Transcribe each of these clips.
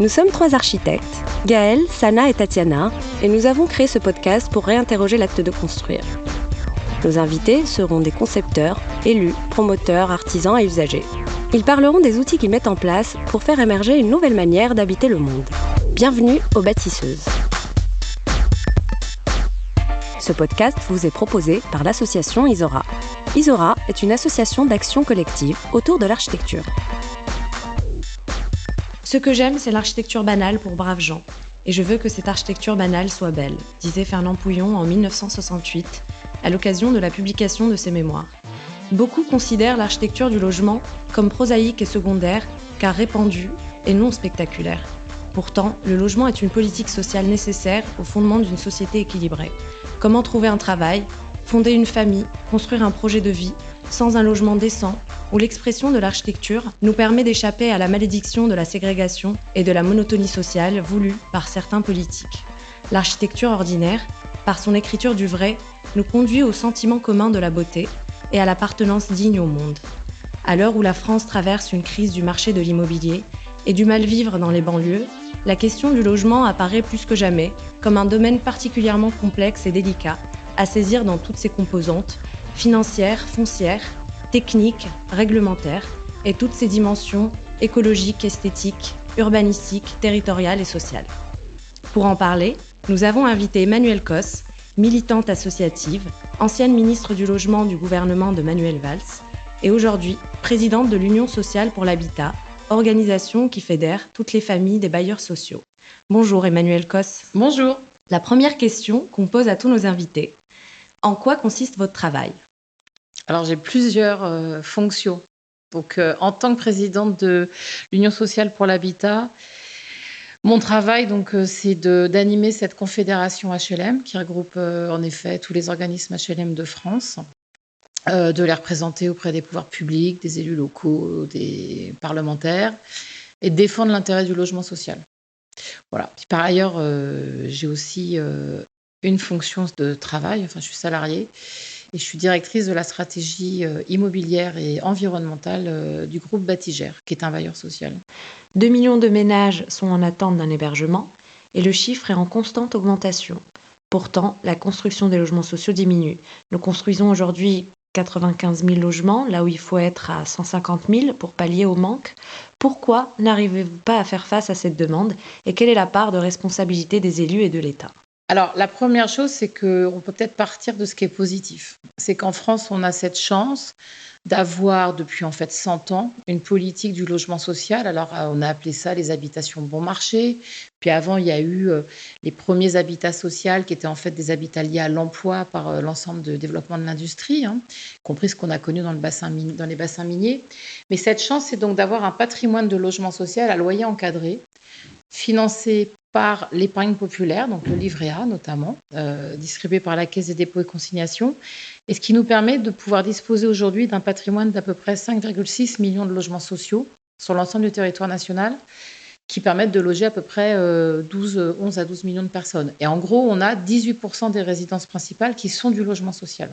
Nous sommes 3 architectes, Gaëlle, Sana et Tatiana, et nous avons créé ce podcast pour réinterroger l'acte de construire. Nos invités seront des concepteurs, élus, promoteurs, artisans et usagers. Ils parleront des outils qu'ils mettent en place pour faire émerger une nouvelle manière d'habiter le monde. Bienvenue aux Bâtisseuses. Ce podcast vous est proposé par l'association Isora. Isora est une association d'action collective autour de l'architecture. Ce que j'aime, c'est l'architecture banale pour braves gens. Et je veux que cette architecture banale soit belle, disait Fernand Pouillon en 1968, à l'occasion de la publication de ses mémoires. Beaucoup considèrent l'architecture du logement comme prosaïque et secondaire, car répandue et non spectaculaire. Pourtant, le logement est une politique sociale nécessaire au fondement d'une société équilibrée. Comment trouver un travail, fonder une famille, construire un projet de vie, sans un logement décent, où l'expression de l'architecture nous permet d'échapper à la malédiction de la ségrégation et de la monotonie sociale voulue par certains politiques. L'architecture ordinaire, par son écriture du vrai, nous conduit au sentiment commun de la beauté et à l'appartenance digne au monde. À l'heure où la France traverse une crise du marché de l'immobilier et du mal-vivre dans les banlieues, la question du logement apparaît plus que jamais comme un domaine particulièrement complexe et délicat à saisir dans toutes ses composantes, financières, foncières, techniques, réglementaires, et toutes ses dimensions écologiques, esthétiques, urbanistiques, territoriales et sociales. Pour en parler, nous avons invité Emmanuelle Cos, militante associative, ancienne ministre du Logement du gouvernement de Manuel Valls, et aujourd'hui présidente de l'Union sociale pour l'habitat, organisation qui fédère toutes les familles des bailleurs sociaux. Bonjour Emmanuelle Cos. Bonjour. La première question qu'on pose à tous nos invités. En quoi consiste votre travail ? Alors, j'ai plusieurs fonctions. Donc, en tant que présidente de l'Union sociale pour l'habitat, mon travail, c'est d'animer cette confédération HLM qui regroupe en effet tous les organismes HLM de France, de les représenter auprès des pouvoirs publics, des élus locaux, des parlementaires, et de défendre l'intérêt du logement social. Voilà. Puis, par ailleurs, j'ai aussi une fonction de travail, je suis salariée, et je suis directrice de la stratégie immobilière et environnementale du groupe Batigère, qui est un bailleur social. 2 millions de ménages sont en attente d'un hébergement et le chiffre est en constante augmentation. Pourtant, la construction des logements sociaux diminue. Nous construisons aujourd'hui 95 000 logements, là où il faut être à 150 000 pour pallier au manque. Pourquoi n'arrivez-vous pas à faire face à cette demande et quelle est la part de responsabilité des élus et de l'État ? Alors, la première chose, c'est qu'on peut peut-être partir de ce qui est positif. C'est qu'en France, on a cette chance d'avoir, depuis 100 ans, une politique du logement social. Alors, on a appelé ça les habitations bon marché. Puis avant, il y a eu les premiers habitats sociaux qui étaient en fait des habitats liés à l'emploi par l'ensemble de développement de l'industrie, y compris ce qu'on a connu dans les bassins miniers. Mais cette chance, c'est donc d'avoir un patrimoine de logement social à loyer encadré, financé par l'épargne populaire, donc le livret A notamment, distribué par la Caisse des dépôts et consignations, et ce qui nous permet de pouvoir disposer aujourd'hui d'un patrimoine d'à peu près 5,6 millions de logements sociaux sur l'ensemble du territoire national, qui permettent de loger à peu près 11 à 12 millions de personnes. Et en gros, on a 18% des résidences principales qui sont du logement social.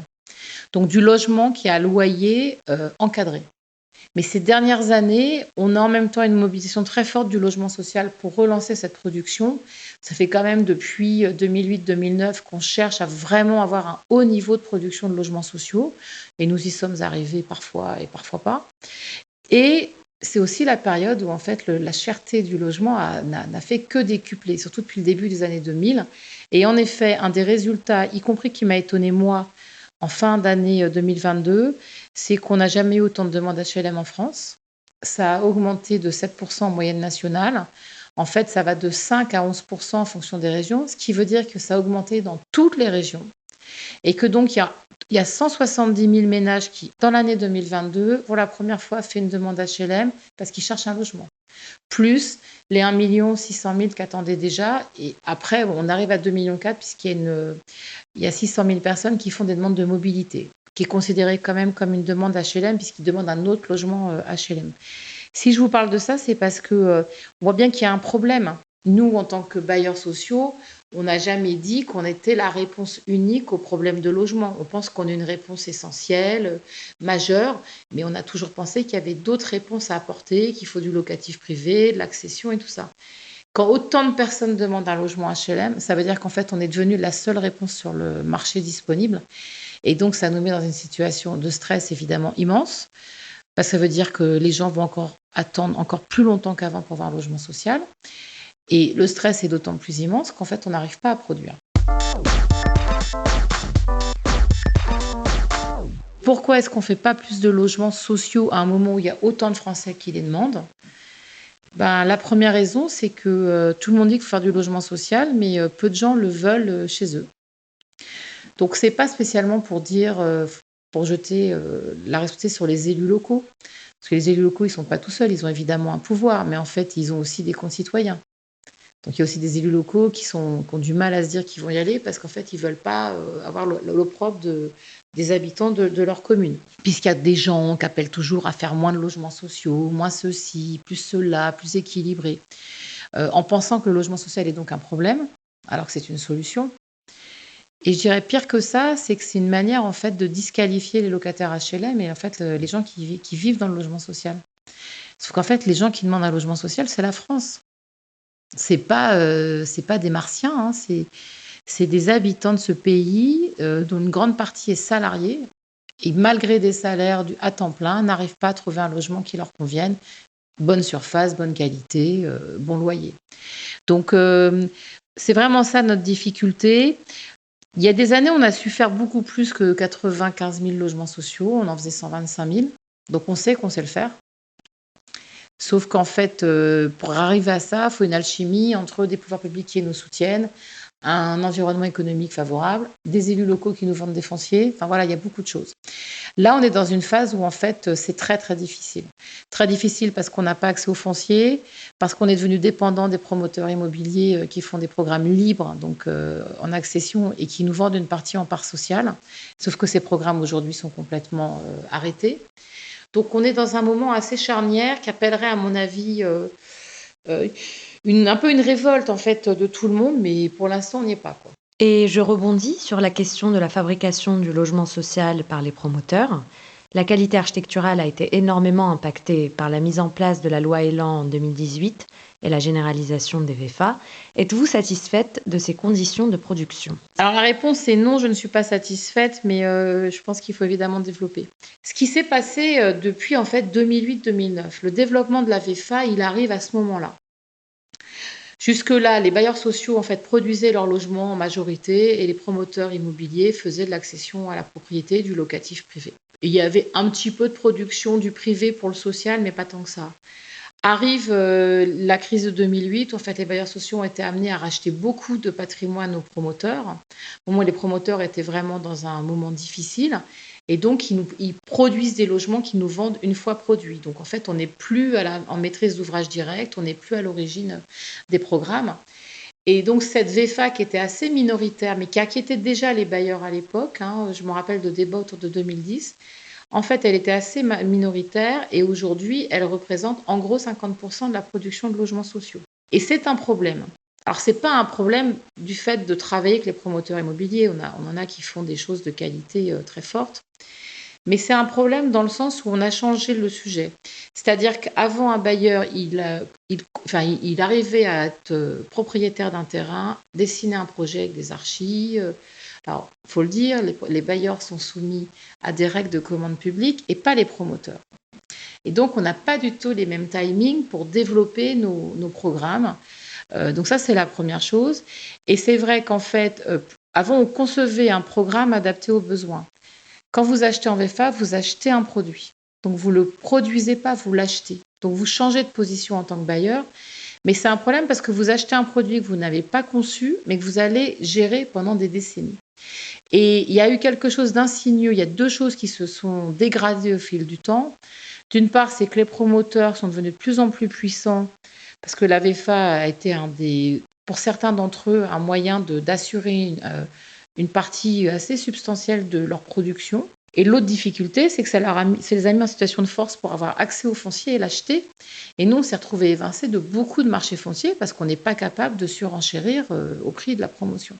Donc du logement qui est à loyer encadré. Mais ces dernières années, on a en même temps une mobilisation très forte du logement social pour relancer cette production. Ça fait quand même depuis 2008-2009 qu'on cherche à vraiment avoir un haut niveau de production de logements sociaux. Et nous y sommes arrivés parfois et parfois pas. Et c'est aussi la période où en fait la cherté du logement n'a fait que décupler, surtout depuis le début des années 2000. Et en effet, un des résultats, y compris qui m'a étonnée moi, en fin d'année 2022, c'est qu'on n'a jamais eu autant de demandes HLM en France. Ça a augmenté de 7% en moyenne nationale. En fait, ça va de 5 à 11% en fonction des régions, ce qui veut dire que ça a augmenté dans toutes les régions. Et que donc, il y a 170 000 ménages qui, dans l'année 2022, pour la première fois, fait une demande HLM parce qu'ils cherchent un logement. Plus les 1 600 000 qu'attendaient déjà. Et après, on arrive à 2,4 millions puisqu'il y a 600 000 personnes qui font des demandes de mobilité, qui est considérée quand même comme une demande HLM puisqu'ils demandent un autre logement HLM. Si je vous parle de ça, c'est parce que on voit bien qu'il y a un problème. Nous, en tant que bailleurs sociaux, on n'a jamais dit qu'on était la réponse unique au problème de logement. On pense qu'on a une réponse essentielle, majeure, mais on a toujours pensé qu'il y avait d'autres réponses à apporter, qu'il faut du locatif privé, de l'accession et tout ça. Quand autant de personnes demandent un logement HLM, ça veut dire qu'en fait, on est devenu la seule réponse sur le marché disponible. Et donc, ça nous met dans une situation de stress évidemment immense. Parce que ça veut dire que les gens vont encore attendre encore plus longtemps qu'avant pour avoir un logement social. Et le stress est d'autant plus immense qu'en fait, on n'arrive pas à produire. Pourquoi est-ce qu'on ne fait pas plus de logements sociaux à un moment où il y a autant de Français qui les demandent ? La première raison, c'est que tout le monde dit qu'il faut faire du logement social, mais peu de gens le veulent chez eux. Donc, ce n'est pas spécialement pour dire, pour jeter la responsabilité sur les élus locaux. Parce que les élus locaux, ils ne sont pas tout seuls, ils ont évidemment un pouvoir, mais en fait, ils ont aussi des concitoyens. Donc, il y a aussi des élus locaux qui ont du mal à se dire qu'ils vont y aller parce qu'en fait, ils ne veulent pas avoir l'opprobre des habitants de leur commune. Puisqu'il y a des gens qui appellent toujours à faire moins de logements sociaux, moins ceci, plus cela, plus équilibré, en pensant que le logement social est donc un problème, alors que c'est une solution. Et je dirais pire que ça, c'est que c'est une manière en fait de disqualifier les locataires HLM et en fait les gens qui vivent dans le logement social. Sauf qu'en fait, les gens qui demandent un logement social, c'est la France. C'est pas des Martiens, hein, c'est des habitants de ce pays dont une grande partie est salariée et malgré des salaires à temps plein, n'arrivent pas à trouver un logement qui leur convienne. Bonne surface, bonne qualité, bon loyer. Donc, c'est vraiment ça notre difficulté. Il y a des années, on a su faire beaucoup plus que 95 000 logements sociaux. On en faisait 125 000. Donc, on sait qu'on sait le faire. Sauf qu'en fait, pour arriver à ça, il faut une alchimie entre des pouvoirs publics qui nous soutiennent, un environnement économique favorable, des élus locaux qui nous vendent des fonciers. Enfin voilà, il y a beaucoup de choses. Là, on est dans une phase où en fait, c'est très très difficile. Très difficile parce qu'on n'a pas accès aux fonciers, parce qu'on est devenu dépendant des promoteurs immobiliers qui font des programmes libres, donc en accession, et qui nous vendent une partie en part sociale. Sauf que ces programmes aujourd'hui sont complètement arrêtés. Donc on est dans un moment assez charnière qui appellerait, à mon avis, un peu une révolte en fait de tout le monde, mais pour l'instant on n'y est pas, quoi. Et je rebondis sur la question de la fabrication du logement social par les promoteurs. La qualité architecturale a été énormément impactée par la mise en place de la loi Elan en 2018 et la généralisation des VFA. Êtes-vous satisfaite de ces conditions de production ? Alors la réponse est non, je ne suis pas satisfaite, mais je pense qu'il faut évidemment développer. Ce qui s'est passé depuis en fait 2008-2009, le développement de la VFA, il arrive à ce moment-là. Jusque-là, les bailleurs sociaux en fait produisaient leurs logements en majorité et les promoteurs immobiliers faisaient de l'accession à la propriété du locatif privé. Et il y avait un petit peu de production du privé pour le social, mais pas tant que ça. Arrive la crise de 2008, où en fait les bailleurs sociaux ont été amenés à racheter beaucoup de patrimoine aux promoteurs. Au moment où les promoteurs étaient vraiment dans un moment difficile. Et donc, ils produisent des logements qu'ils nous vendent une fois produits. Donc, en fait, on n'est plus en maîtrise d'ouvrage direct, on n'est plus à l'origine des programmes. Et donc, cette VFA qui était assez minoritaire, mais qui inquiétait déjà les bailleurs à l'époque, hein, je me rappelle de débats autour de 2010, en fait, elle était assez minoritaire et aujourd'hui, elle représente en gros 50% de la production de logements sociaux. Et c'est un problème. Alors, ce n'est pas un problème du fait de travailler avec les promoteurs immobiliers. On en a qui font des choses de qualité très forte. Mais c'est un problème dans le sens où on a changé le sujet. C'est-à-dire qu'avant, un bailleur, il arrivait à être propriétaire d'un terrain, dessiner un projet avec des archives. Alors, il faut le dire, les bailleurs sont soumis à des règles de commande publique et pas les promoteurs. Et donc, on n'a pas du tout les mêmes timings pour développer nos programmes. Donc ça, c'est la première chose. Et c'est vrai qu'en fait, avant, on concevait un programme adapté aux besoins. Quand vous achetez en VFA, vous achetez un produit. Donc, vous ne le produisez pas, vous l'achetez. Donc, vous changez de position en tant que bailleur. Mais c'est un problème parce que vous achetez un produit que vous n'avez pas conçu, mais que vous allez gérer pendant des décennies. Et il y a eu quelque chose d'insidieux. Il y a deux choses qui se sont dégradées au fil du temps. D'une part, c'est que les promoteurs sont devenus de plus en plus puissants parce que la VFA a été pour certains d'entre eux, un moyen d'assurer une partie assez substantielle de leur production. Et l'autre difficulté, c'est que ça les a mis en situation de force pour avoir accès au foncier et l'acheter. Et nous, on s'est retrouvés évincés de beaucoup de marchés fonciers parce qu'on n'est pas capable de surenchérir au prix de la promotion.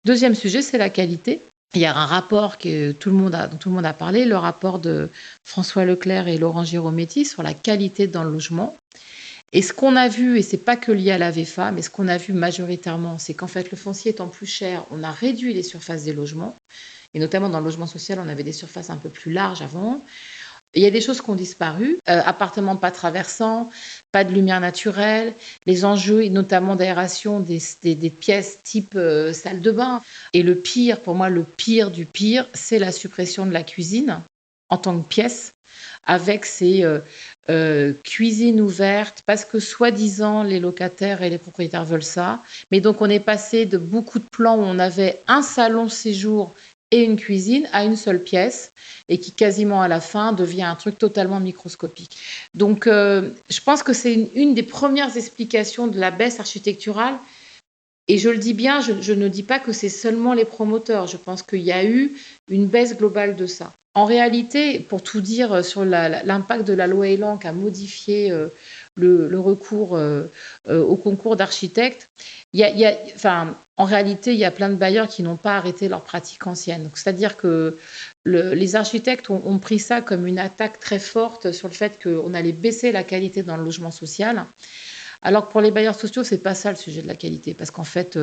Deuxième sujet, c'est la qualité. Il y a un rapport dont tout le monde a parlé, le rapport de François Leclerc et Laurent Girometti sur la qualité dans le logement. Et ce qu'on a vu, et c'est pas que lié à la VFA, mais ce qu'on a vu majoritairement, c'est qu'en fait, le foncier étant plus cher, on a réduit les surfaces des logements. Et notamment dans le logement social, on avait des surfaces un peu plus larges avant. Il y a des choses qui ont disparu. Appartements pas traversants, pas de lumière naturelle, les enjeux, et notamment d'aération des pièces type salle de bain. Et le pire, pour moi, le pire du pire, c'est la suppression de la cuisine en tant que pièce, avec ces cuisines ouvertes, parce que soi-disant, les locataires et les propriétaires veulent ça. Mais donc, on est passé de beaucoup de plans où on avait un salon séjour et une cuisine à une seule pièce et qui quasiment à la fin devient un truc totalement microscopique. Donc je pense que c'est une des premières explications de la baisse architecturale. Et je le dis bien, je ne dis pas que c'est seulement les promoteurs. Je pense qu'il y a eu une baisse globale de ça. En réalité, pour tout dire sur l'impact de la loi Elan qui a modifié le recours au concours d'architectes, en réalité, il y a plein de bailleurs qui n'ont pas arrêté leur pratique ancienne. C'est-à-dire que les architectes ont pris ça comme une attaque très forte sur le fait qu'on allait baisser la qualité dans le logement social. Alors que pour les bailleurs sociaux, c'est pas ça le sujet de la qualité, parce qu'en fait,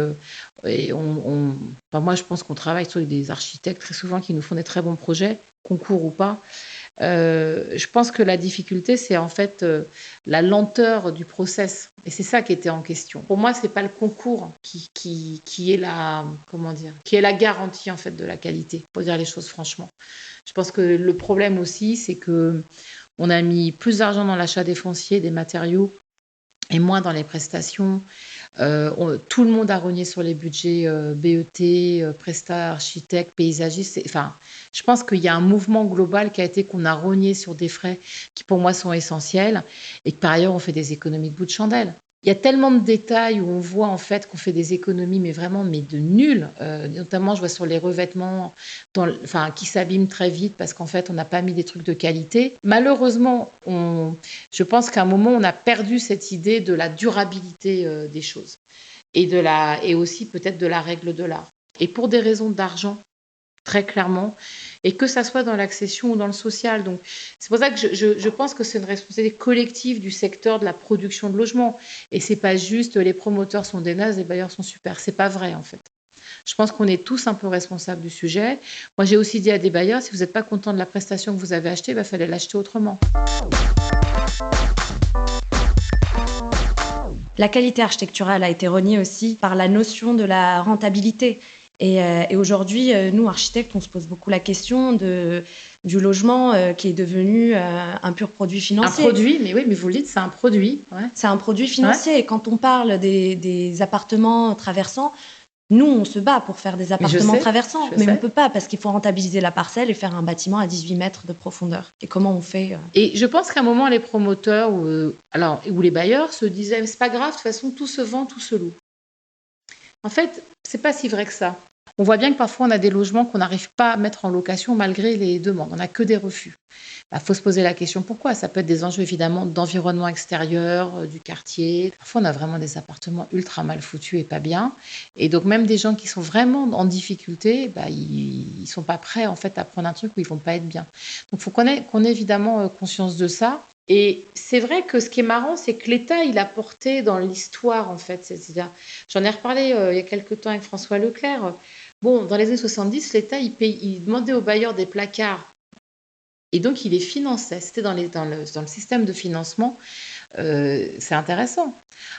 moi je pense qu'on travaille sur des architectes très souvent qui nous font des très bons projets, concours ou pas. Je pense que la difficulté, c'est en fait la lenteur du process, et c'est ça qui était en question. Pour moi, c'est pas le concours qui est la garantie en fait de la qualité, pour dire les choses franchement. Je pense que le problème aussi, c'est que on a mis plus d'argent dans l'achat des fonciers, des matériaux, et moins dans les prestations. Tout le monde a rogné sur les budgets BET, Presta, architectes, paysagistes. Je pense qu'il y a un mouvement global qui a été qu'on a rogné sur des frais qui, pour moi, sont essentiels et que, par ailleurs, on fait des économies de bout de chandelle. Il y a tellement de détails où on voit en fait qu'on fait des économies, mais de nul. Notamment, je vois sur les revêtements qui s'abîment très vite parce qu'en fait, on n'a pas mis des trucs de qualité. Malheureusement, je pense qu'à un moment, on a perdu cette idée de la durabilité des choses et aussi peut-être de la règle de l'art. Et pour des raisons d'argent, très clairement, et que ça soit dans l'accession ou dans le social. Donc, c'est pour ça que je pense que c'est une responsabilité collective du secteur de la production de logements. Et c'est pas juste les promoteurs sont des nazes, les bailleurs sont super. C'est pas vrai, en fait. Je pense qu'on est tous un peu responsables du sujet. Moi, j'ai aussi dit à des bailleurs, si vous n'êtes pas content de la prestation que vous avez achetée, il fallait l'acheter autrement. La qualité architecturale a été reniée aussi par la notion de la rentabilité. Et aujourd'hui, nous, architectes, on se pose beaucoup la question du logement qui est devenu un pur produit financier. Un produit, mais oui, mais vous le dites, c'est un produit. Ouais. C'est un produit financier. Ouais. Et quand on parle des appartements traversants, nous, on se bat pour faire des appartements traversants. Mais on ne peut pas parce qu'il faut rentabiliser la parcelle et faire un bâtiment à 18 mètres de profondeur. Et comment on fait Et je pense qu'à un moment, les promoteurs ou les bailleurs se disaient « c'est pas grave, de toute façon, tout se vend, tout se loue ». En fait, c'est pas si vrai que ça. On voit bien que parfois, on a des logements qu'on n'arrive pas à mettre en location malgré les demandes. On n'a que des refus. Faut se poser la question pourquoi. Ça peut être des enjeux évidemment d'environnement extérieur, du quartier. Parfois, on a vraiment des appartements ultra mal foutus et pas bien. Et donc, même des gens qui sont vraiment en difficulté, ils sont pas prêts en fait à prendre un truc où ils vont pas être bien. Donc, il faut qu'on ait évidemment conscience de ça. Et c'est vrai que ce qui est marrant, c'est que l'État, il a porté dans l'histoire, en fait. C'est-à-dire, j'en ai reparlé il y a quelques temps avec François Leclerc. Bon, dans les années 70, l'État, il demandait aux bailleurs des placards. Et donc, il les finançait. C'était dans le système de financement. C'est intéressant.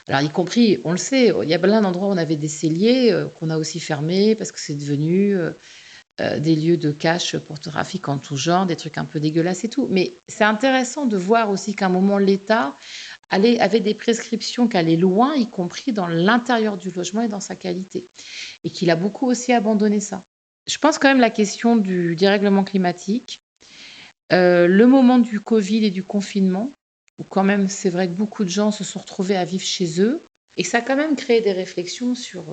Alors, y compris, on le sait, il y a plein d'endroits où on avait des celliers qu'on a aussi fermés parce que c'est devenu... des lieux de cash pour trafic en tout genre, des trucs un peu dégueulasses et tout. Mais c'est intéressant de voir aussi qu'à un moment, l'État avait des prescriptions qui allaient loin, y compris dans l'intérieur du logement et dans sa qualité. Et qu'il a beaucoup aussi abandonné ça. Je pense quand même la question du dérèglement climatique, le moment du Covid et du confinement, où quand même c'est vrai que beaucoup de gens se sont retrouvés à vivre chez eux, et ça a quand même créé des réflexions sur...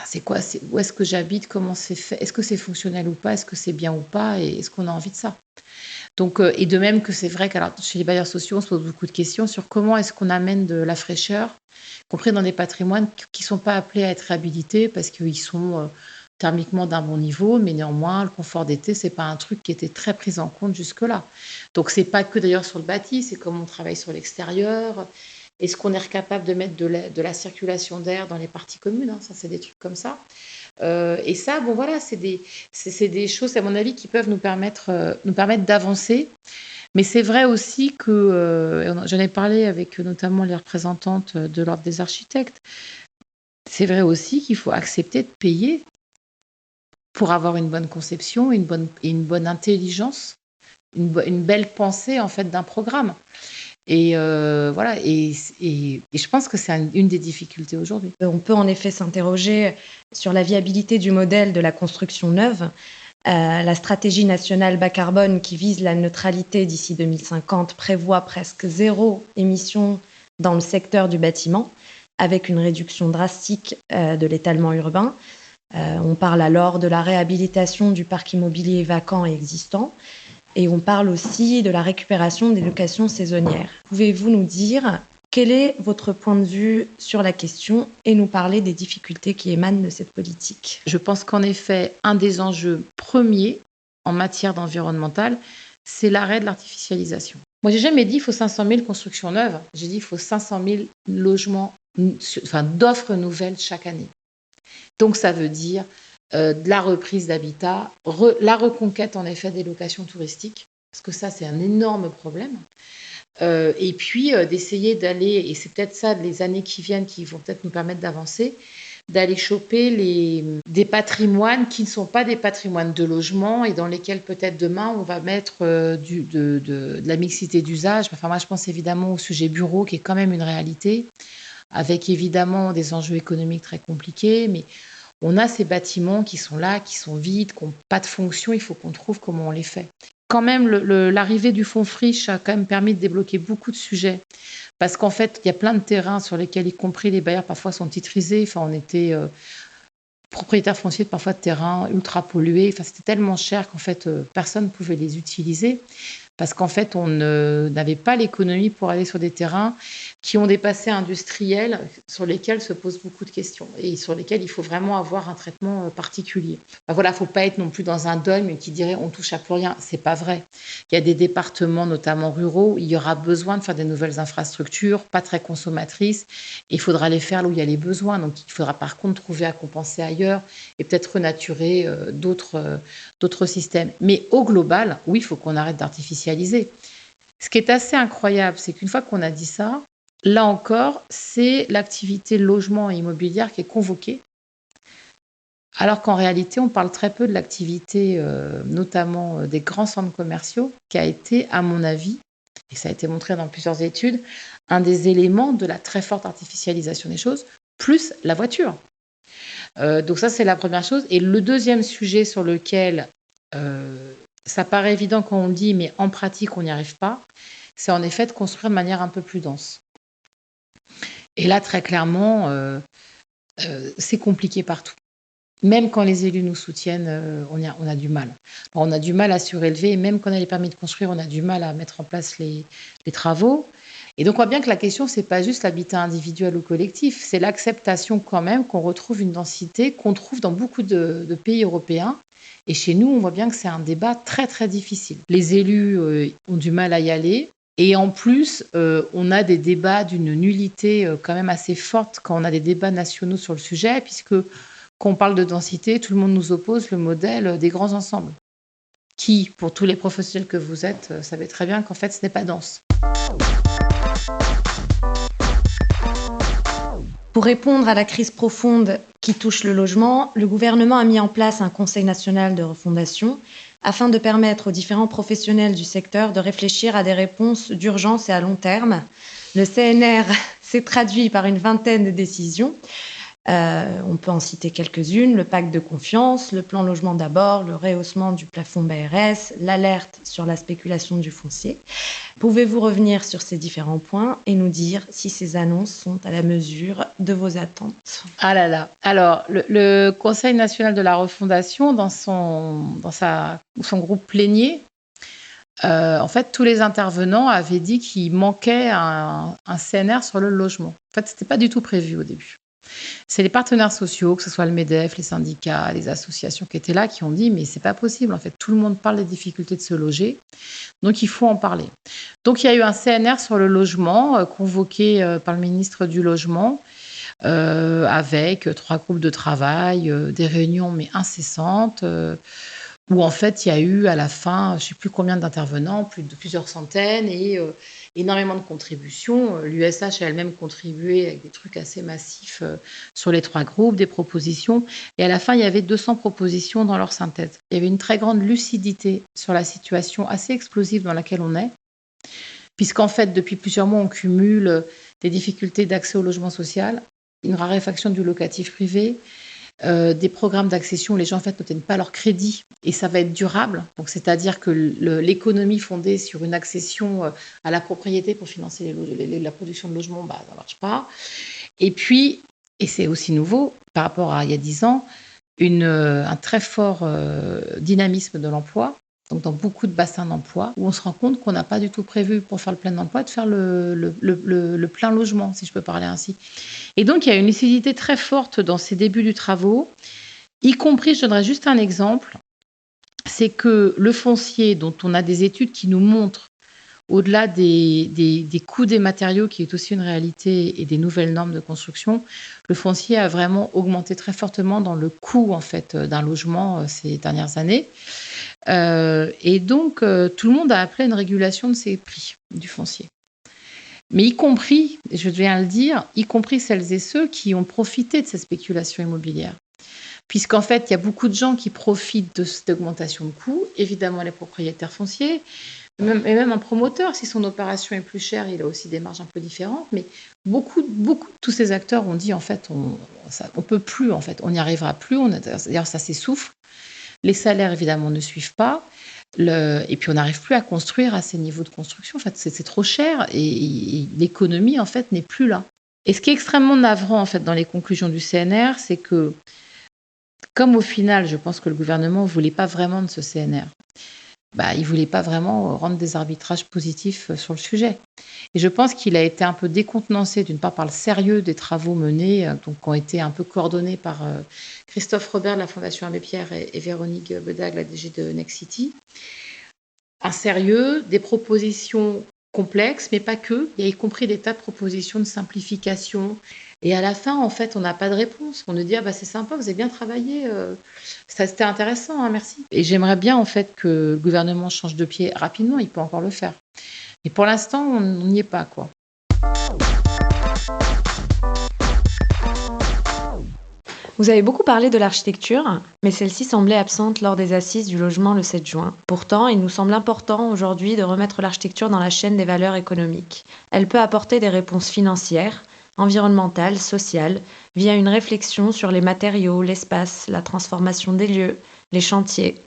c'est quoi, où est-ce que j'habite, comment c'est fait, est-ce que c'est fonctionnel ou pas, est-ce que c'est bien ou pas, et est-ce qu'on a envie de ça. Donc, et de même que c'est vrai que chez les bailleurs sociaux, on se pose beaucoup de questions sur comment est-ce qu'on amène de la fraîcheur, y compris dans des patrimoines qui ne sont pas appelés à être réhabilités parce qu'ils sont thermiquement d'un bon niveau, mais néanmoins, le confort d'été, c'est pas un truc qui était très pris en compte jusque-là. Donc, c'est pas que d'ailleurs sur le bâti, c'est comme on travaille sur l'extérieur. Est-ce qu'on est capable de mettre de la circulation d'air dans les parties communes, hein, ça, c'est des trucs comme ça. Et ça, bon, voilà, c'est des choses, à mon avis, qui peuvent nous permettre d'avancer. Mais c'est vrai aussi que, j'en ai parlé avec notamment les représentantes de l'Ordre des architectes, c'est vrai aussi qu'il faut accepter de payer pour avoir une bonne conception, une bonne intelligence, une belle pensée en fait d'un programme. Et voilà. Et je pense que c'est une des difficultés aujourd'hui. On peut en effet s'interroger sur la viabilité du modèle de la construction neuve. La stratégie nationale bas carbone qui vise la neutralité d'ici 2050 prévoit presque 0 émission dans le secteur du bâtiment, avec une réduction drastique de l'étalement urbain. On parle alors de la réhabilitation du parc immobilier vacant et existant, et on parle aussi de la récupération des locations saisonnières. Pouvez-vous nous dire quel est votre point de vue sur la question et nous parler des difficultés qui émanent de cette politique? Je pense qu'en effet, un des enjeux premiers en matière d'environnemental, c'est l'arrêt de l'artificialisation. Moi, j'ai jamais dit qu'il faut 500 000 constructions neuves. J'ai dit qu'il faut 500 000 logements, d'offres nouvelles chaque année. Donc, ça veut dire de la reprise d'habitat, la reconquête, en effet, des locations touristiques, parce que ça, c'est un énorme problème. Et puis, d'essayer d'aller, et c'est peut-être ça, les années qui viennent, qui vont peut-être nous permettre d'avancer, d'aller choper des patrimoines qui ne sont pas des patrimoines de logement et dans lesquels peut-être demain, on va mettre de la mixité d'usage. Enfin, moi, je pense évidemment au sujet bureau, qui est quand même une réalité, avec évidemment des enjeux économiques très compliqués, mais on a ces bâtiments qui sont là, qui sont vides, qui n'ont pas de fonction, il faut qu'on trouve comment on les fait. Quand même, l'arrivée du fonds Friche a quand même permis de débloquer beaucoup de sujets, parce qu'en fait, il y a plein de terrains sur lesquels, y compris les bailleurs, parfois sont titrisés. Enfin, on était propriétaires fonciers parfois de terrains ultra pollués. Enfin, c'était tellement cher qu'en fait, personne ne pouvait les utiliser. Parce qu'en fait, on n'avait pas l'économie pour aller sur des terrains qui ont des passés industriels sur lesquels se posent beaucoup de questions et sur lesquels il faut vraiment avoir un traitement particulier. Ben voilà, il ne faut pas être non plus dans un dogme qui dirait on touche à plus rien. C'est pas vrai. Il y a des départements, notamment ruraux, où il y aura besoin de faire des nouvelles infrastructures, pas très consommatrices, et il faudra les faire là où il y a les besoins. Donc, il faudra par contre trouver à compenser ailleurs et peut-être renaturer d'autres systèmes. Mais au global, oui, il faut qu'on arrête d'artificialiser. Ce qui est assez incroyable, c'est qu'une fois qu'on a dit ça, là encore, c'est l'activité logement et immobilière qui est convoquée, alors qu'en réalité, on parle très peu de l'activité, notamment des grands centres commerciaux, qui a été, à mon avis, et ça a été montré dans plusieurs études, un des éléments de la très forte artificialisation des choses, plus la voiture. Donc ça, c'est la première chose. Et le deuxième sujet sur lequel ça paraît évident quand on le dit, mais en pratique, on n'y arrive pas, c'est en effet de construire de manière un peu plus dense. Et là, très clairement, c'est compliqué partout. Même quand les élus nous soutiennent, on a du mal. On a du mal à surélever, et même quand on a les permis de construire, on a du mal à mettre en place les travaux. Et donc, on voit bien que la question, c'est pas juste l'habitat individuel ou collectif, c'est l'acceptation quand même qu'on retrouve une densité qu'on trouve dans beaucoup de pays européens. Et chez nous, on voit bien que c'est un débat très, très difficile. Les élus ont du mal à y aller. Et en plus, on a des débats d'une nullité quand même assez forte quand on a des débats nationaux sur le sujet, puisque quand on parle de densité, tout le monde nous oppose le modèle des grands ensembles, qui, pour tous les professionnels que vous êtes, savez très bien qu'en fait, ce n'est pas dense. Pour répondre à la crise profonde qui touche le logement, le gouvernement a mis en place un Conseil national de refondation afin de permettre aux différents professionnels du secteur de réfléchir à des réponses d'urgence et à long terme. Le CNR s'est traduit par une vingtaine de décisions. On peut en citer quelques-unes, le pacte de confiance, le plan logement d'abord, le rehaussement du plafond BRS, l'alerte sur la spéculation du foncier. Pouvez-vous revenir sur ces différents points et nous dire si ces annonces sont à la mesure de vos attentes? Ah là là. Alors, le Conseil national de la refondation, dans son groupe plénier, en fait, tous les intervenants avaient dit qu'il manquait un CNR sur le logement. En fait, ce n'était pas du tout prévu au début. C'est les partenaires sociaux, que ce soit le MEDEF, les syndicats, les associations qui étaient là, qui ont dit mais c'est pas possible. En fait, tout le monde parle des difficultés de se loger, donc il faut en parler. Donc il y a eu un CNR sur le logement convoqué par le ministre du Logement. Avec 3 groupes de travail, des réunions mais incessantes, où en fait il y a eu à la fin, je ne sais plus combien d'intervenants, plusieurs centaines et énormément de contributions. L'USH a elle-même contribué avec des trucs assez massifs sur les 3 groupes, des propositions. Et à la fin, il y avait 200 propositions dans leur synthèse. Il y avait une très grande lucidité sur la situation assez explosive dans laquelle on est, puisqu'en fait, depuis plusieurs mois, on cumule des difficultés d'accès au logement social, une raréfaction du locatif privé, des programmes d'accession où les gens en fait n'obtiennent pas leur crédit et ça va être durable. Donc c'est-à-dire que l'économie fondée sur une accession à la propriété pour financer la production de logements, ça ne marche pas. Et puis, et c'est aussi nouveau par rapport à il y a 10 ans, un très fort dynamisme de l'emploi. Donc dans beaucoup de bassins d'emploi, où on se rend compte qu'on n'a pas du tout prévu pour faire le plein emploi de faire le plein logement, si je peux parler ainsi. Et donc il y a une lucidité très forte dans ces débuts du travaux, y compris, je donnerai juste un exemple, c'est que le foncier, dont on a des études qui nous montrent, au-delà des coûts des matériaux, qui est aussi une réalité, et des nouvelles normes de construction, le foncier a vraiment augmenté très fortement dans le coût en fait, d'un logement ces dernières années. Et donc, tout le monde a appelé à une régulation de ces prix du foncier. Mais y compris, je viens le dire, y compris celles et ceux qui ont profité de cette spéculation immobilière. Puisqu'en fait, il y a beaucoup de gens qui profitent de cette augmentation de coûts, évidemment les propriétaires fonciers, et même un promoteur, si son opération est plus chère, il a aussi des marges un peu différentes. Mais beaucoup de tous ces acteurs ont dit, en fait, on peut plus, en fait, on n'y arrivera plus. D'ailleurs, ça s'essouffle. Les salaires, évidemment, ne suivent pas. Et puis, on n'arrive plus à construire à ces niveaux de construction. En fait, c'est trop cher et l'économie, en fait, n'est plus là. Et ce qui est extrêmement navrant, en fait, dans les conclusions du CNR, c'est que, comme au final, je pense que le gouvernement ne voulait pas vraiment de ce CNR, il ne voulait pas vraiment rendre des arbitrages positifs sur le sujet. Et je pense qu'il a été un peu décontenancé, d'une part par le sérieux des travaux menés, donc, qui ont été un peu coordonnés par Christophe Robert de la Fondation Abbé Pierre et Véronique Bedag, la DG de Next City. Un sérieux, des propositions complexes, mais pas que. Il y a y compris des tas de propositions de simplification. Et à la fin, en fait, on n'a pas de réponse. On nous dit c'est sympa, vous avez bien travaillé, c'était intéressant, hein, merci. Et j'aimerais bien en fait que le gouvernement change de pied rapidement. Il peut encore le faire. Mais pour l'instant, on n'y est pas, quoi. Vous avez beaucoup parlé de l'architecture, mais celle-ci semblait absente lors des assises du logement le 7 juin. Pourtant, il nous semble important aujourd'hui de remettre l'architecture dans la chaîne des valeurs économiques. Elle peut apporter des réponses financières, environnementales, sociales, via une réflexion sur les matériaux, l'espace, la transformation des lieux, les chantiers.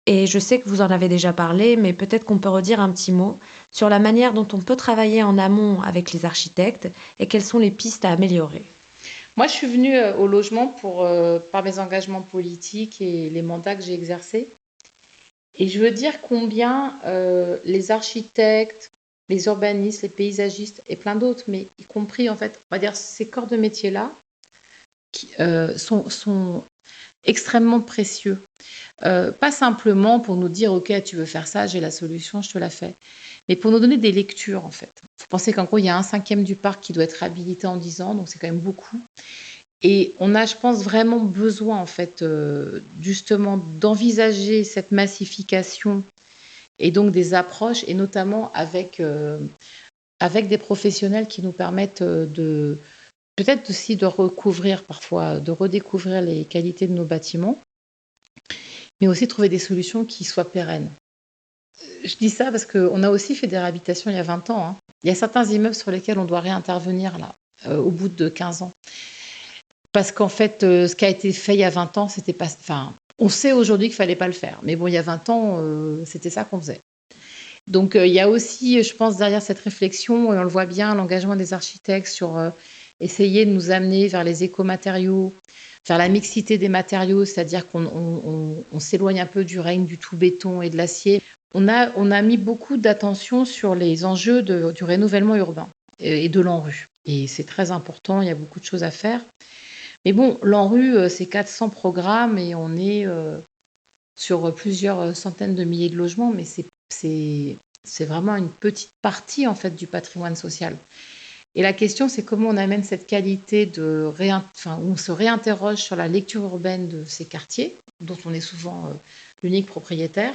Et je sais que vous en avez déjà parlé, mais peut-être qu'on peut redire un petit mot sur la manière dont on peut travailler en amont avec les architectes et quelles sont les pistes à améliorer. Moi, je suis venue au logement par mes engagements politiques et les mandats que j'ai exercés. Et je veux dire combien les architectes, les urbanistes, les paysagistes et plein d'autres, mais y compris, en fait, on va dire ces corps de métier-là, qui sont extrêmement précieux. Pas simplement pour nous dire « Ok, tu veux faire ça, j'ai la solution, je te la fais », mais pour nous donner des lectures, en fait. Il faut penser qu'en gros, il y a 1/5 du parc qui doit être réhabilité en 10 ans, donc c'est quand même beaucoup. Et on a, je pense, vraiment besoin, en fait, justement, d'envisager cette massification et donc des approches, et notamment avec des professionnels qui nous permettent peut-être aussi de recouvrir parfois, de redécouvrir les qualités de nos bâtiments, mais aussi trouver des solutions qui soient pérennes. Je dis ça parce qu'on a aussi fait des réhabilitations il y a 20 ans. Hein. Il y a certains immeubles sur lesquels on doit réintervenir là, au bout de 15 ans. Parce qu'en fait, ce qui a été fait il y a 20 ans, c'était pas... Enfin, on sait aujourd'hui qu'il ne fallait pas le faire. Mais bon, il y a 20 ans, c'était ça qu'on faisait. Donc, il y a aussi, je pense, derrière cette réflexion, et on le voit bien, l'engagement des architectes sur essayer de nous amener vers les écomatériaux, vers la mixité des matériaux, c'est-à-dire qu'on s'éloigne un peu du règne du tout béton et de l'acier. On a mis beaucoup d'attention sur les enjeux du renouvellement urbain et de l'ANRU. Et c'est très important, il y a beaucoup de choses à faire. Mais bon, l'ANRU, c'est 400 programmes et on est sur plusieurs centaines de milliers de logements, mais c'est vraiment une petite partie en fait du patrimoine social. Et la question, c'est comment on amène cette qualité où on se réinterroge sur la lecture urbaine de ces quartiers, dont on est souvent l'unique propriétaire.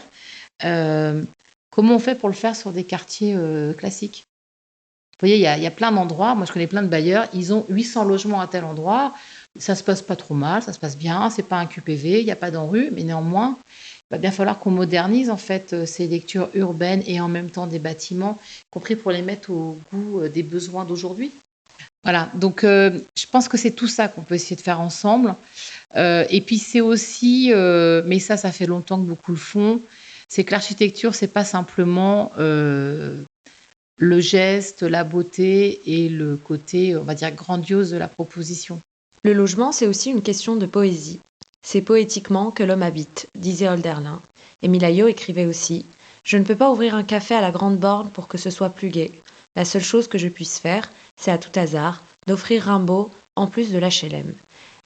Euh, Comment on fait pour le faire sur des quartiers classiques? Vous voyez, il y a plein d'endroits. Moi, je connais plein de bailleurs. Ils ont 800 logements à tel endroit. Ça se passe pas trop mal, ça se passe bien. C'est pas un QPV, il n'y a pas d'ANRU, mais néanmoins, il va bien falloir qu'on modernise en fait ces lectures urbaines et en même temps des bâtiments, y compris pour les mettre au goût des besoins d'aujourd'hui. Voilà, donc je pense que c'est tout ça qu'on peut essayer de faire ensemble. Et puis c'est aussi, mais ça fait longtemps que beaucoup le font, c'est que l'architecture, c'est pas simplement le geste, la beauté et le côté, on va dire, grandiose de la proposition. Le logement, c'est aussi une question de poésie. C'est poétiquement que l'homme habite, disait Hölderlin. Et Milayo écrivait aussi « Je ne peux pas ouvrir un café à la grande borne pour que ce soit plus gai. La seule chose que je puisse faire, c'est à tout hasard, d'offrir Rimbaud en plus de l'HLM. »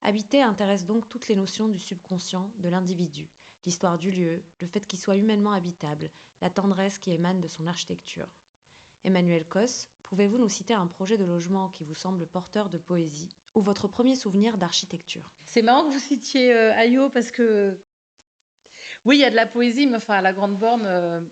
Habiter intéresse donc toutes les notions du subconscient, de l'individu, l'histoire du lieu, le fait qu'il soit humainement habitable, la tendresse qui émane de son architecture. Emmanuel Cos, pouvez-vous nous citer un projet de logement qui vous semble porteur de poésie ou votre premier souvenir d'architecture? C'est marrant que vous citiez Ayo parce que oui, il y a de la poésie, mais enfin, à la Grande Borne,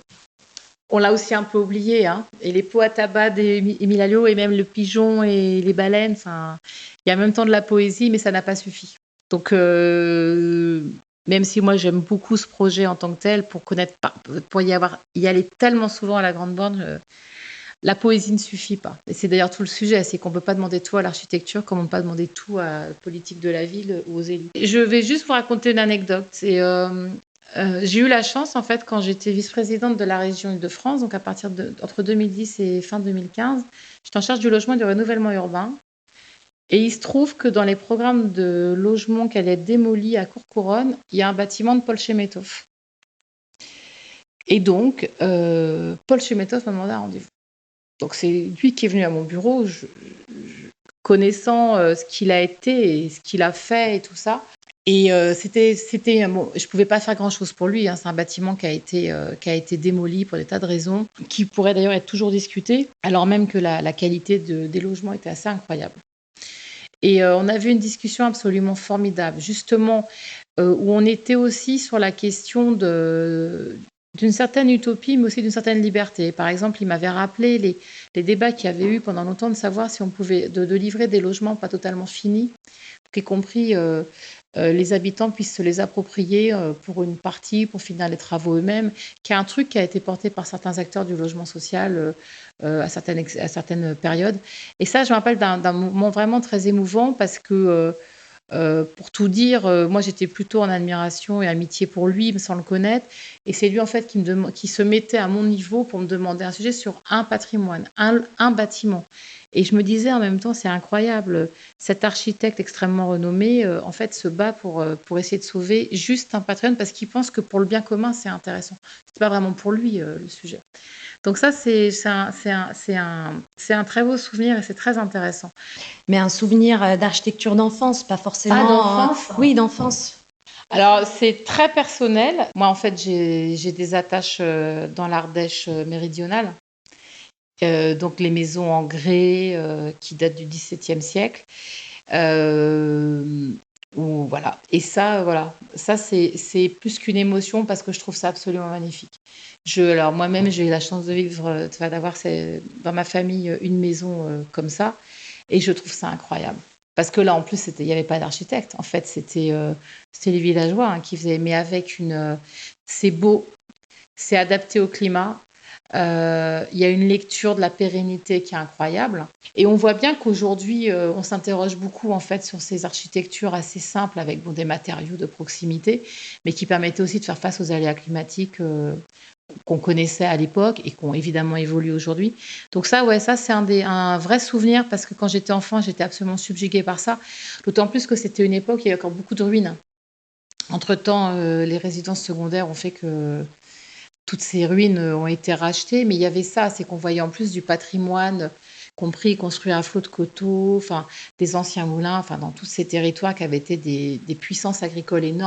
on l'a aussi un peu oublié. Hein. Et les pots à tabac d'Émile Alliot et même le pigeon et les baleines, il y a en même temps de la poésie, mais ça n'a pas suffi. Donc, même si moi j'aime beaucoup ce projet en tant que tel, pour y aller tellement souvent à la Grande Borne, la poésie ne suffit pas. Et c'est d'ailleurs tout le sujet, c'est qu'on ne peut pas demander tout à l'architecture comme on ne peut pas demander tout à la politique de la ville ou aux élus. Je vais juste vous raconter une anecdote. J'ai eu la chance, en fait, quand j'étais vice-présidente de la région Île-de-France, donc entre 2010 et fin 2015, j'étais en charge du logement et du renouvellement urbain. Et il se trouve que dans les programmes de logement qui allaient être démolis à Courcouronnes, il y a un bâtiment de Paul Chemetov. Et donc, Paul Chemetov m'a demandé un rendez-vous. Donc c'est lui qui est venu à mon bureau, connaissant ce qu'il a été et ce qu'il a fait et tout ça. Et je pouvais pas faire grand-chose pour lui. Hein. C'est un bâtiment qui a été démoli pour des tas de raisons, qui pourrait d'ailleurs être toujours discuté, alors même que la qualité des logements était assez incroyable. Et on a vu une discussion absolument formidable, justement, où on était aussi sur la question d'une certaine utopie, mais aussi d'une certaine liberté. Par exemple, il m'avait rappelé les débats qu'il y avait eu pendant longtemps de savoir si on pouvait de livrer des logements pas totalement finis, y compris les habitants puissent se les approprier pour une partie, pour finir les travaux eux-mêmes, qui est un truc qui a été porté par certains acteurs du logement social à certaines périodes. Et ça, je me rappelle d'un moment vraiment très émouvant parce que pour tout dire, moi j'étais plutôt en admiration et amitié pour lui, sans le connaître. Et c'est lui en fait qui se mettait à mon niveau pour me demander un sujet sur un patrimoine, un bâtiment. Et je me disais en même temps, c'est incroyable, cet architecte extrêmement renommé, en fait, se bat pour essayer de sauver juste un patrimoine parce qu'il pense que pour le bien commun, c'est intéressant. C'est pas vraiment pour lui le sujet. Donc ça, c'est un très beau souvenir et c'est très intéressant. Mais un souvenir d'architecture d'enfance, pas forcément... Ah, d'enfance Oui, d'enfance. Alors, c'est très personnel. Moi, en fait, j'ai des attaches dans l'Ardèche méridionale. Donc, les maisons en grès qui datent du XVIIe siècle. Voilà. Et ça, voilà. Ça, c'est plus qu'une émotion parce que je trouve ça absolument magnifique. Alors, moi-même, j'ai eu la chance de vivre, d'avoir dans ma famille une maison comme ça. Et je trouve ça incroyable. Parce que là, en plus, il n'y avait pas d'architecte. En fait, c'était les villageois qui faisaient. Mais c'est beau, c'est adapté au climat. Il y a une lecture de la pérennité qui est incroyable. Et on voit bien qu'aujourd'hui, on s'interroge beaucoup en fait sur ces architectures assez simples avec des matériaux de proximité, mais qui permettaient aussi de faire face aux aléas climatiques qu'on connaissait à l'époque et qui ont évidemment évolué aujourd'hui. Donc ça, c'est un vrai souvenir parce que quand j'étais enfant, j'étais absolument subjuguée par ça. D'autant plus que c'était une époque où il y avait encore beaucoup de ruines. Entre-temps, les résidences secondaires ont fait que toutes ces ruines ont été rachetées, mais il y avait ça, c'est qu'on voyait en plus du patrimoine compris construire à flot de coteaux, enfin, des anciens moulins, enfin, dans tous ces territoires qui avaient été des puissances agricoles énormes